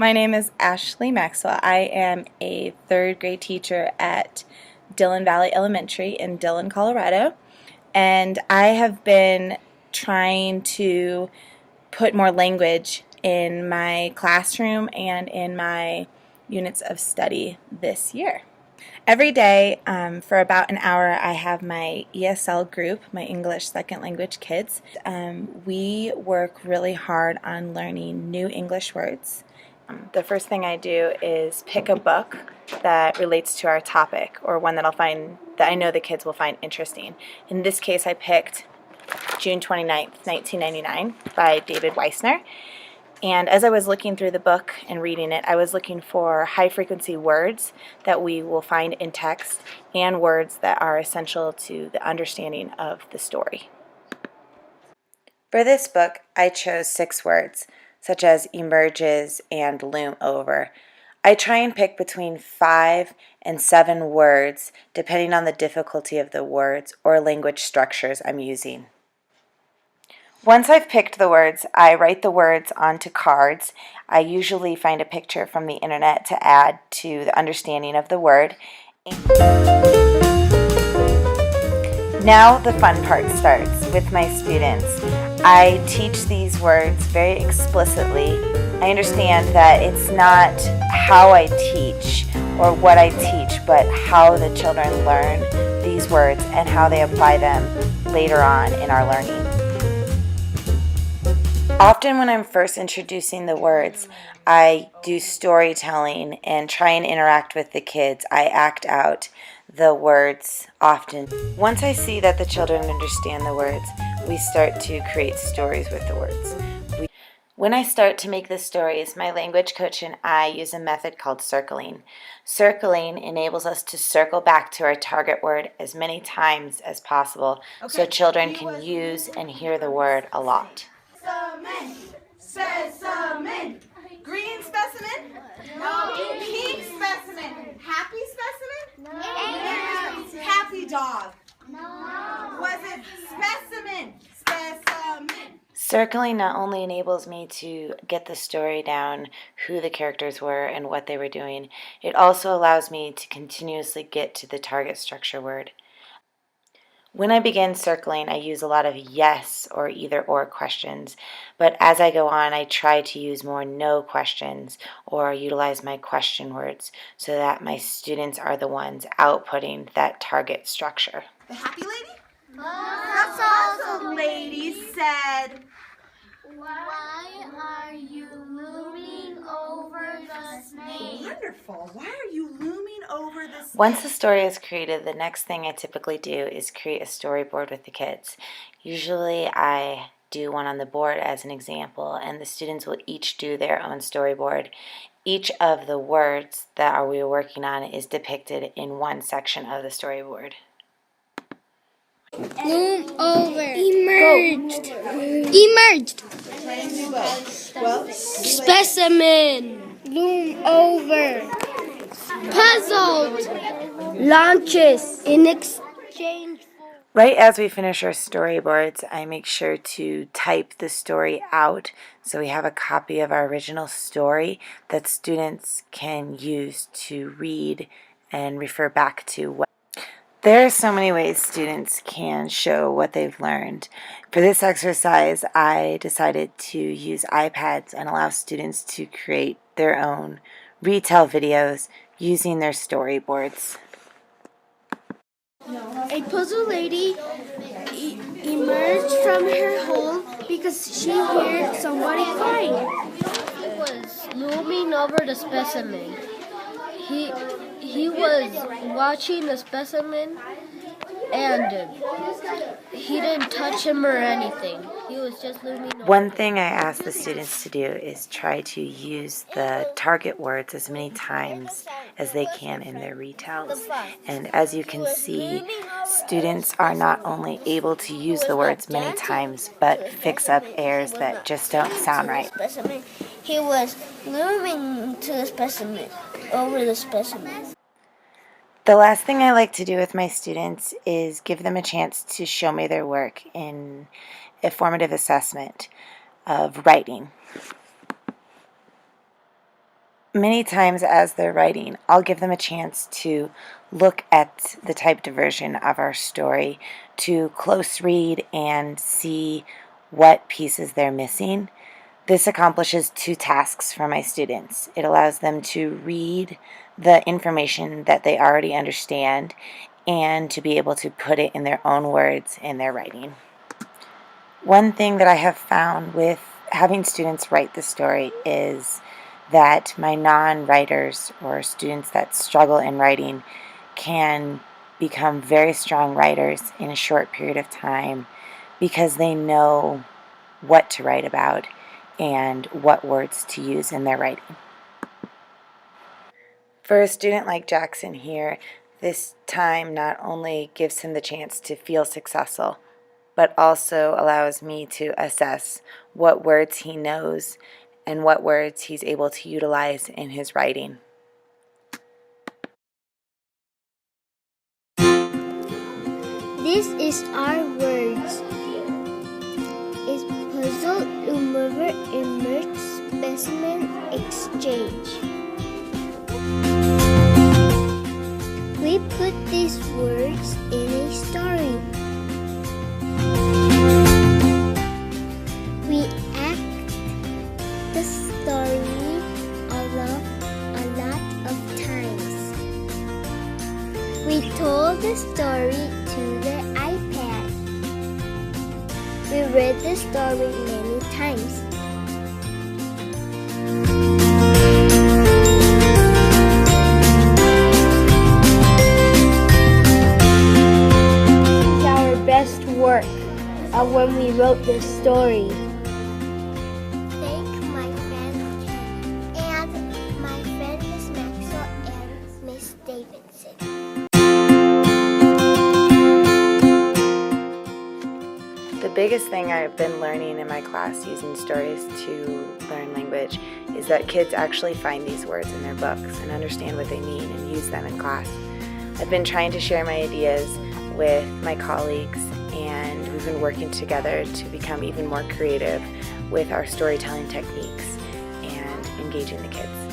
My name is Ashley Maxwell. I am a third grade teacher at Dillon Valley Elementary in Dillon, Colorado, and I have been trying to put more language in my classroom and in my units of study this year. Every day for about an hour I have my ESL group, my English Second Language kids. We work really hard on learning new English words. The first thing I do is pick a book that relates to our topic, or one that I know the kids will find interesting. In this case, I picked June 29th, 1999 by David Weissner. And as I was looking through the book and reading it, I was looking for high-frequency words that we will find in text and words that are essential to the understanding of the story. For this book, I chose 6 words, such as emerges and loom over. I try and pick between 5 and 7 words, depending on the difficulty of the words or language structures I'm using. Once I've picked the words, I write the words onto cards. I usually find a picture from the internet to add to the understanding of the word. Now the fun part starts with my students. I teach these words very explicitly. I understand that it's not how I teach or what I teach, but how the children learn these words and how they apply them later on in our learning. Often when I'm first introducing the words, I do storytelling and try and interact with the kids. I act out the words often. Once I see that the children understand the words, we start to create stories with the words. When I start to make the stories, my language coach and I use a method called circling. Circling enables us to circle back to our target word as many times as possible, so children can use and hear the word a lot. Specimen, specimen, green specimen, no, pink specimen, happy specimen, no, happy dog, no, was it specimen, specimen. Circling not only enables me to get the story down, who the characters were and what they were doing, it also allows me to continuously get to the target structure word. When I begin circling, I use a lot of yes or either or questions, but as I go on, I try to use more no questions or utilize my question words so that my students are the ones outputting that target structure. The happy lady? That's all the lady said. Why are you looming over the snake? Wonderful. Why are you looming over the snake? Once the story is created, the next thing I typically do is create a storyboard with the kids. Usually I do one on the board as an example, and the students will each do their own storyboard. Each of the words that we are working on is depicted in one section of the storyboard. Loom over. Emerged. Emerged. Specimen. Loom over. Puzzled. Launches. In exchange for. Right as we finish our storyboards, I make sure to type the story out so we have a copy of our original story that students can use to read and refer back to. There are so many ways students can show what they've learned. For this exercise, I decided to use iPads and allow students to create their own retell videos using their storyboards. A puzzle lady emerged from her hole because she heard somebody crying. He was looming over the specimen. He was watching the specimen, and he didn't touch him or anything. He was just looming over. One thing I ask the students to do is try to use the target words as many times as they can in their retells. And as you can see, students are not only able to use the words many times, but fix up airs that just don't sound right. He was looming to the specimen, over the specimen. The last thing I like to do with my students is give them a chance to show me their work in a formative assessment of writing. Many times as they're writing, I'll give them a chance to look at the typed version of our story, to close read and see what pieces they're missing. This accomplishes two tasks for my students. It allows them to read the information that they already understand and to be able to put it in their own words in their writing. One thing that I have found with having students write the story is that my non-writers or students that struggle in writing can become very strong writers in a short period of time because they know what to write about and what words to use in their writing. For a student like Jackson here, this time not only gives him the chance to feel successful, but also allows me to assess what words he knows and what words he's able to utilize in his writing. This is our words. Is puzzle, remover, emerge, specimen, exchange. We put these words in a story. We act the story a lot of times. We told the story to the iPad. We read the story many times. This is our best work when we wrote this story. Thank my friend Kenny and my friend Miss Maxwell and Miss Davidson. The biggest thing I've been learning in my class using stories to learn language is that kids actually find these words in their books and understand what they mean and use them in class. I've been trying to share my ideas with my colleagues, and we've been working together to become even more creative with our storytelling techniques and engaging the kids.